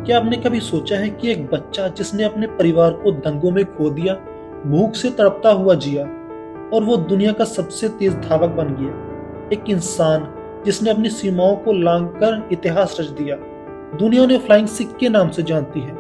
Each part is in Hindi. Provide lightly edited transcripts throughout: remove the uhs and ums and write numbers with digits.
क्या आपने कभी सोचा है कि एक बच्चा जिसने अपने परिवार को दंगों में खो दिया, भूख से तड़पता हुआ जिया और वो दुनिया का सबसे तेज धावक बन गया। एक इंसान जिसने अपनी सीमाओं को लांघकर इतिहास रच दिया। दुनिया उन्हें फ्लाइंग सिख के नाम से जानती है,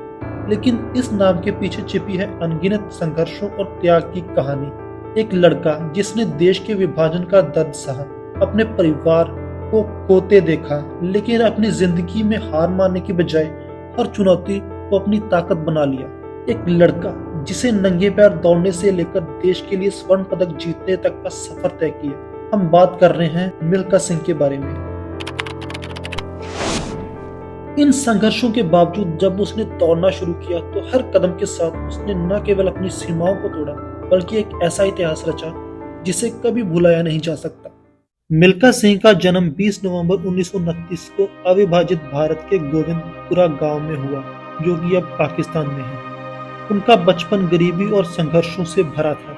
लेकिन इस नाम के पीछे छिपी है अनगिनत संघर्षों और त्याग की कहानी। एक लड़का जिसने देश के विभाजन का दर्द सहा, अपने परिवार को खोते देखा, लेकिन अपनी जिंदगी में हार मानने की बजाय हर चुनौती को अपनी ताकत बना लिया। एक लड़का जिसे नंगे पैर दौड़ने से लेकर देश के लिए स्वर्ण पदक जीतने तक का सफर तय किया। हम बात कर रहे हैं मिल्खा सिंह के बारे में। इन संघर्षों के बावजूद जब उसने दौड़ना शुरू किया तो हर कदम के साथ उसने न केवल अपनी सीमाओं को तोड़ा, बल्कि एक ऐसा इतिहास रचा जिसे कभी भुलाया नहीं जा सकता। मिल्खा सिंह का जन्म 20 नवंबर 1929 को अविभाजित भारत के गोविंदपुरा गांव में हुआ, जो कि अब पाकिस्तान में है। उनका बचपन गरीबी और संघर्षों से भरा था।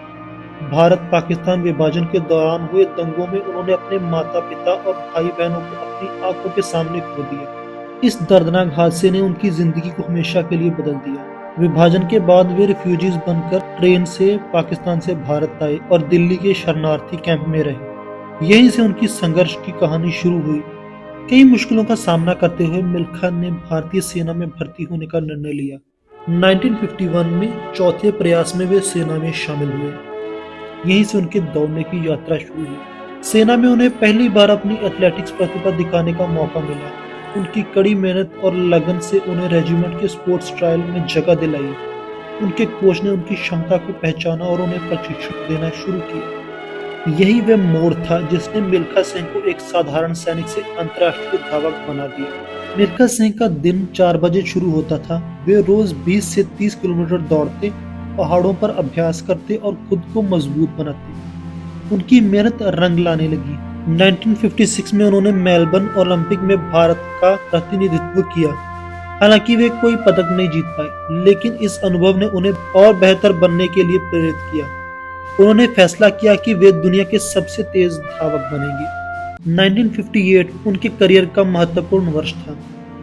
भारत पाकिस्तान विभाजन के दौरान हुए दंगों में उन्होंने अपने माता पिता और भाई बहनों को अपनी आंखों के सामने खो दिया। इस दर्दनाक हादसे ने उनकी जिंदगी को हमेशा के लिए बदल दिया। विभाजन के बाद वे रिफ्यूजीज बनकर ट्रेन से पाकिस्तान से भारत आए और दिल्ली के शरणार्थी कैंप में रहे। यहीं से उनकी संघर्ष की कहानी शुरू हुई। कई मुश्किलों का सामना करते हुए मिल्खा ने भारतीय सेना में भर्ती होने का निर्णय लिया। 1951 में चौथे प्रयास में वे सेना में शामिल हुए। यहीं से उनके दौड़ने की यात्रा शुरू हुई। सेना में उन्हें पहली बार अपनी एथलेटिक्स प्रतिभा दिखाने का मौका मिला। उनकी कड़ी मेहनत और लगन से उन्हें रेजिमेंट के स्पोर्ट्स ट्रायल में जगह दिलाई। उनके कोच ने उनकी क्षमता को पहचाना और उन्हें प्रशिक्षण देना शुरू किया। यही वह मोड़ था जिसने मिल्खा सिंह को एक साधारण सैनिक से अंतर्राष्ट्रीय धावक बना दिया। मिल्खा सिंह का दिन 4 बजे शुरू होता था। वे रोज 20 से 30 किलोमीटर दौड़ते, पहाड़ों पर अभ्यास करते और खुद को मजबूत बनाते। उनकी मेहनत रंग लाने लगी। 1956 में उन्होंने मेलबर्न ओलंपिक में भारत का प्रतिनिधित्व किया। हालांकि वे कोई पदक नहीं जीत पाए, लेकिन इस अनुभव ने उन्हें और बेहतर बनने के लिए प्रेरित किया। उन्होंने फैसला किया कि वे दुनिया के सबसे तेज धावक बनेंगे। 1958 उनके करियर का महत्वपूर्ण वर्ष था।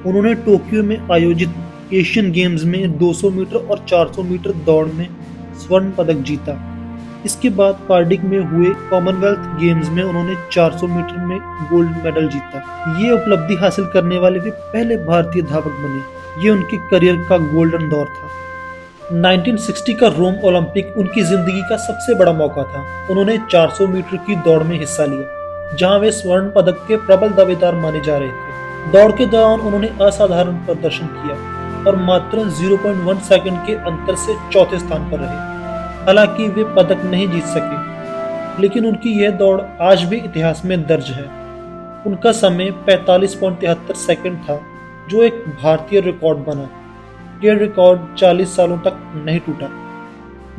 उन्होंने टोक्यो में आयोजित एशियन गेम्स में 200 मीटर और 400 मीटर दौड़ में स्वर्ण पदक जीता। इसके बाद कार्डिफ में हुए कॉमनवेल्थ गेम्स में उन्होंने 400 मीटर में गोल्ड मेडल जीता। ये उपलब्धि हासिल करने वाले वे पहले भारतीय धावक बने। ये उनके करियर का गोल्डन दौर था। 1960 का रोम ओलंपिक उनकी जिंदगी का सबसे बड़ा मौका था। उन्होंने 400 मीटर की दौड़ में हिस्सा लिया, जहां वे स्वर्ण पदक के प्रबल दावेदार माने जा रहे थे। दौड़ के दौरान उन्होंने असाधारण प्रदर्शन किया और मात्र 0.1 सेकंड के अंतर से चौथे स्थान पर रहे। हालांकि वे पदक नहीं जीत सके, लेकिन उनकी यह दौड़ आज भी इतिहास में दर्ज है। उनका समय 45.73 सेकंड था, जो एक भारतीय रिकॉर्ड बना। यह रिकॉर्ड 40 सालों तक नहीं टूटा।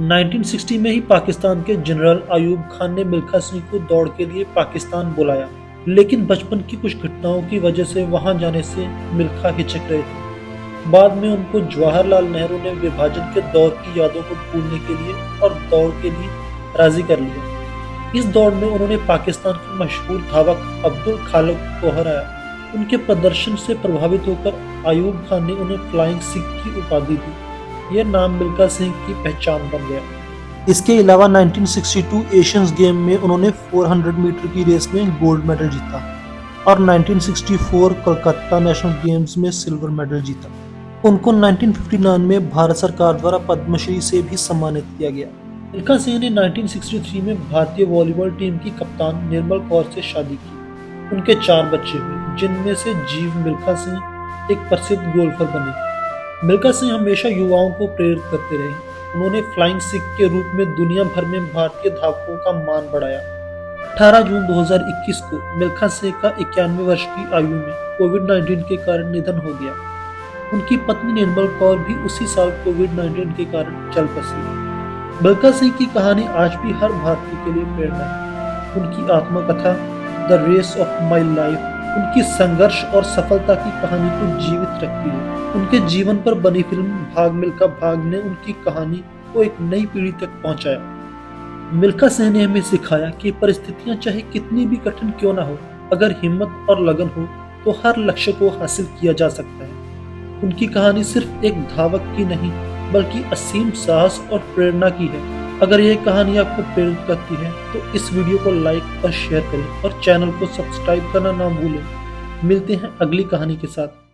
1960 में ही पाकिस्तान के जनरल अयूब खान ने मिल्खा सिंह को दौड़ के लिए पाकिस्तान बुलाया, लेकिन बचपन की कुछ घटनाओं की वजह से वहां जाने से मिल्खा हिचक रहे थे। बाद में उनको जवाहरलाल नेहरू ने विभाजन के दौर की यादों को भूलने के लिए और दौड़ के लिए राजी कर लिया। इस दौड़ में उन्होंने पाकिस्तान के मशहूर धावक अब्दुल खालिक को हराया। उनके प्रदर्शन से प्रभावित होकर अयूब खान ने उन्हें फ्लाइंग सिख की उपाधि दी। यह नाम मिल्खा सिंह की पहचान बन गया। इसके अलावा 1962 एशियंस गेम में उन्होंने 400 मीटर की रेस में गोल्ड मेडल जीता और 1964 कोलकाता नेशनल गेम्स में सिल्वर मेडल जीता। उनको 1959 में भारत सरकार द्वारा पद्मश्री से भी सम्मानित किया गया। मिल्खा सिंह ने 1963 में भारतीय वॉलीबॉल टीम की कप्तान निर्मल कौर से शादी की। उनके 4 बच्चे हुए, जिनमें से जीव मिल्खा सिंह एक प्रसिद्ध गोल्फर बने। मिल्खा सिंह हमेशा युवाओं को प्रेरित करते रहे। उन्होंने फ्लाइंग सिख के रूप में दुनिया भर में भारतीय धावकों का मान बढ़ाया। 18 जून 2021 को मिल्खा सिंह का 91 वर्ष की आयु में कोविड-19 के कारण निधन हो गया। उनकी पत्नी निर्मल कौर भी उसी साल कोविड-19 के कारण चल बसी। मिल्खा सिंह की कहानी आज भी हर भारतीय के लिए प्रेरणा है। उनकी आत्मकथा the race of my life उनकी संघर्ष और सफलता की कहानी को जीवित रखती है। उनके जीवन पर बनी फिल्म भाग मिल्खा भाग ने उनकी कहानी को एक नई पीढ़ी तक पहुंचाया। मिल्खा सिंह ने हमें सिखाया कि परिस्थितियां चाहे कितनी भी कठिन क्यों ना हो, अगर हिम्मत और लगन हो तो हर लक्ष्य को हासिल किया जा सकता है। उनकी कहानी सिर्फ एक धावक की नहीं, बल्कि असीम साहस और प्रेरणा की है। अगर ये कहानी आपको प्रेरित करती है तो इस वीडियो को लाइक और शेयर करें और चैनल को सब्सक्राइब करना ना भूलें। मिलते हैं अगली कहानी के साथ।